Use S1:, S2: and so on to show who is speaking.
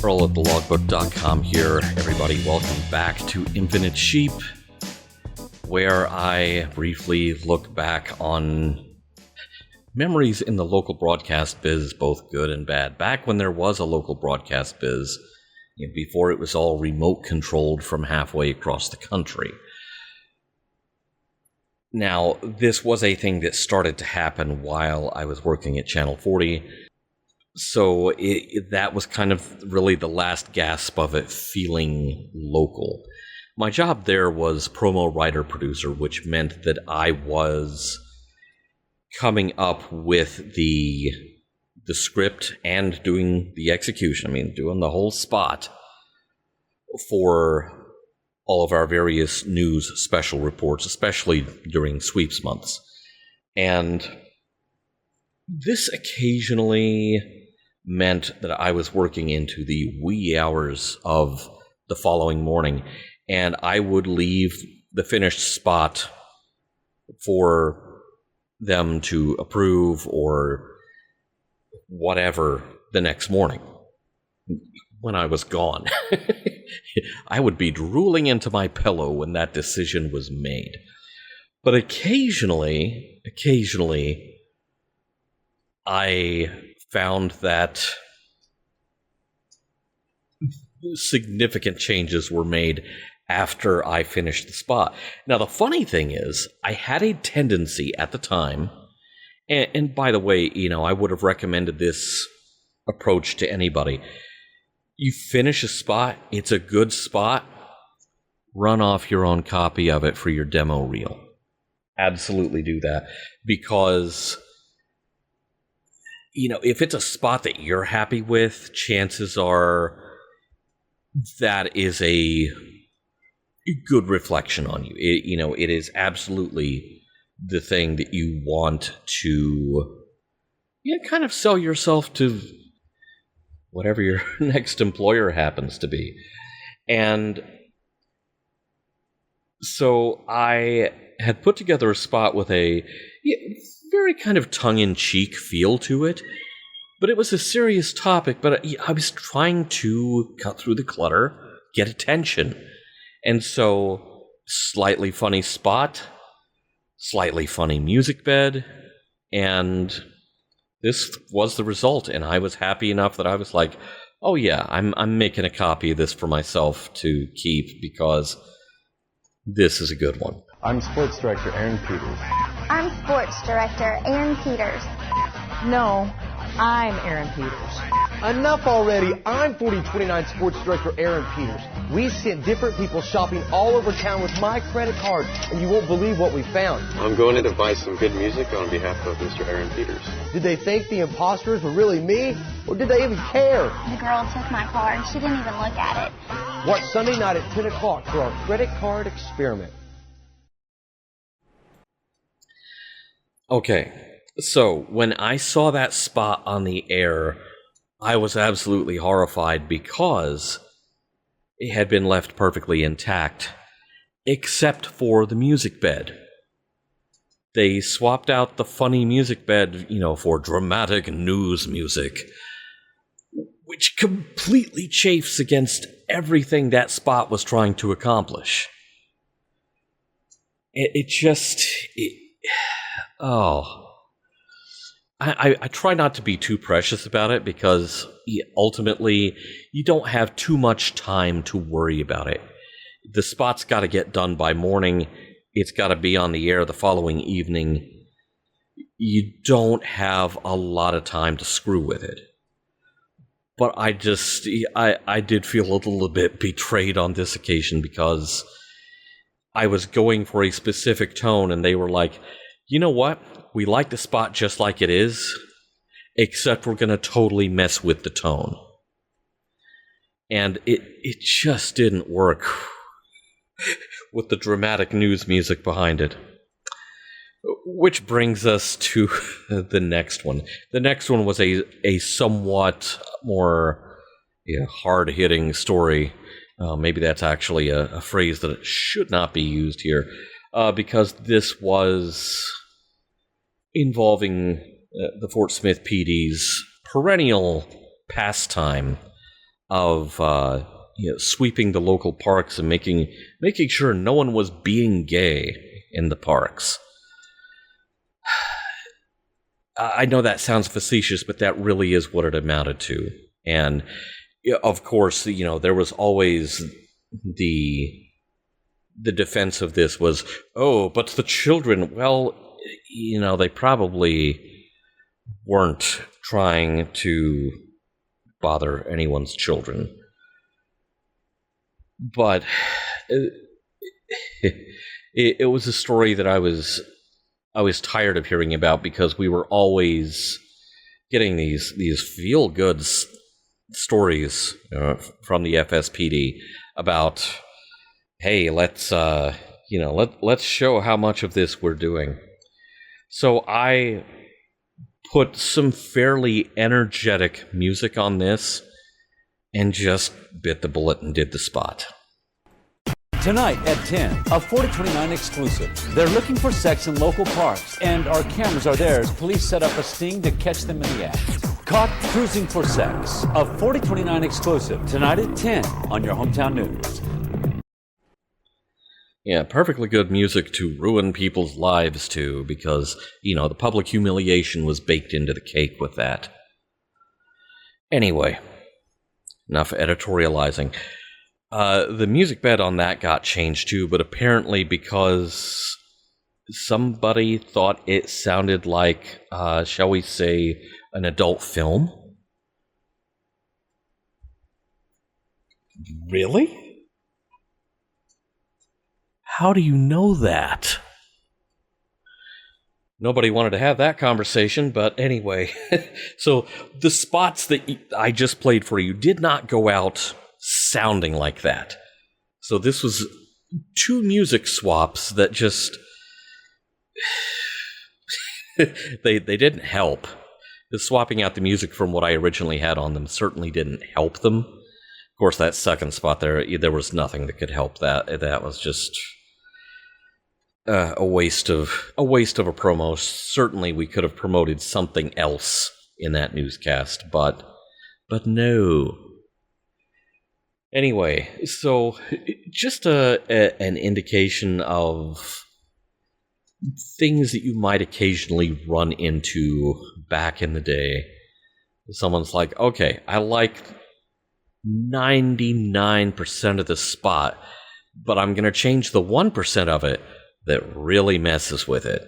S1: Earl at thelogbook.com here. Everybody, welcome back to Infinite Sheep, where I briefly look back on memories in the local broadcast biz, both good and bad. Back when there was a local broadcast biz, before it was all remote controlled from halfway across the country. Now, this was a thing that started to happen while I was working at Channel 40. So that was kind of really the last gasp of it feeling local. My job there was promo writer-producer, which meant that I was coming up with the script and doing the execution. Doing the whole spot for all of our various news special reports, especially during sweeps months. And this occasionally meant that I was working into the wee hours of the following morning, and I would leave the finished spot for them to approve or whatever the next morning. When I was gone, I would be drooling into my pillow when that decision was made. But occasionally, I found that significant changes were made after I finished the spot. Now, the funny thing is, I had a tendency at the time, and by the way, I would have recommended this approach to anybody. You finish a spot, it's a good spot, run off your own copy of it for your demo reel. Absolutely do that, because if it's a spot that you're happy with, chances are that is a good reflection on you. It is absolutely the thing that you want to kind of sell yourself to whatever your next employer happens to be. And so I had put together a spot with a very kind of tongue-in-cheek feel to it, but it was a serious topic, but I was trying to cut through the clutter, get attention. And so, slightly funny spot, slightly funny music bed, and this was the result, and I was happy enough that I was like, oh yeah, I'm making a copy of this for myself to keep because this is a good one.
S2: I'm Sports Director Aaron Peters.
S3: I'm Sports Director Aaron Peters.
S4: No, I'm Aaron Peters.
S5: Enough already. I'm 4029 Sports Director Aaron Peters. We sent different people shopping all over town with my credit card, and you won't believe what we found.
S6: I'm going in to buy some good music on behalf of Mr. Aaron Peters.
S5: Did they think the imposters were really me, or did they even care?
S3: The girl took my card. She didn't even look at it.
S5: Watch Sunday night at 10 o'clock for our credit card experiment.
S1: Okay, so when I saw that spot on the air, I was absolutely horrified because it had been left perfectly intact, except for the music bed. They swapped out the funny music bed, for dramatic news music, which completely chafes against everything that spot was trying to accomplish. I try not to be too precious about it because ultimately you don't have too much time to worry about it. The spot's got to get done by morning. It's got to be on the air the following evening. You don't have a lot of time to screw with it. But I did feel a little bit betrayed on this occasion because I was going for a specific tone and they were like, you know what? We like the spot just like it is, except we're going to totally mess with the tone. And it just didn't work with the dramatic news music behind it. Which brings us to the next one. The next one was a somewhat more hard-hitting story. Maybe that's actually a phrase that should not be used here, because this was involving the Fort Smith PD's perennial pastime of sweeping the local parks and making sure no one was being gay in the parks. I know that sounds facetious, but that really is what it amounted to. And of course, there was always the defense of this was, oh, but the children, well, they probably weren't trying to bother anyone's children. But it was a story that I was tired of hearing about, because we were always getting these feel-good stories from the FSPD about, hey, let's show how much of this we're doing. So I put some fairly energetic music on this and just bit the bullet and did the spot.
S7: Tonight at 10, a 4029 exclusive. They're looking for sex in local parks, and our cameras are there as police set up a sting to catch them in the act. Caught cruising for sex, a 4029 exclusive. Tonight at 10 on your hometown news.
S1: Yeah, perfectly good music to ruin people's lives to, because, the public humiliation was baked into the cake with that. Anyway, enough editorializing. The music bed on that got changed too, but apparently because somebody thought it sounded like, shall we say, an adult film. Really? How do you know that? Nobody wanted to have that conversation, but anyway. So the spots that I just played for you did not go out sounding like that. So this was two music swaps that just they didn't help. The swapping out the music from what I originally had on them certainly didn't help them. Of course, that second spot there was nothing that could help that. That was just a waste of a promo. Certainly, we could have promoted something else in that newscast, but no. Anyway, so just an indication of things that you might occasionally run into back in the day. Someone's like, okay, I like 99% of the spot, but I'm going to change the 1% of it that really messes with it.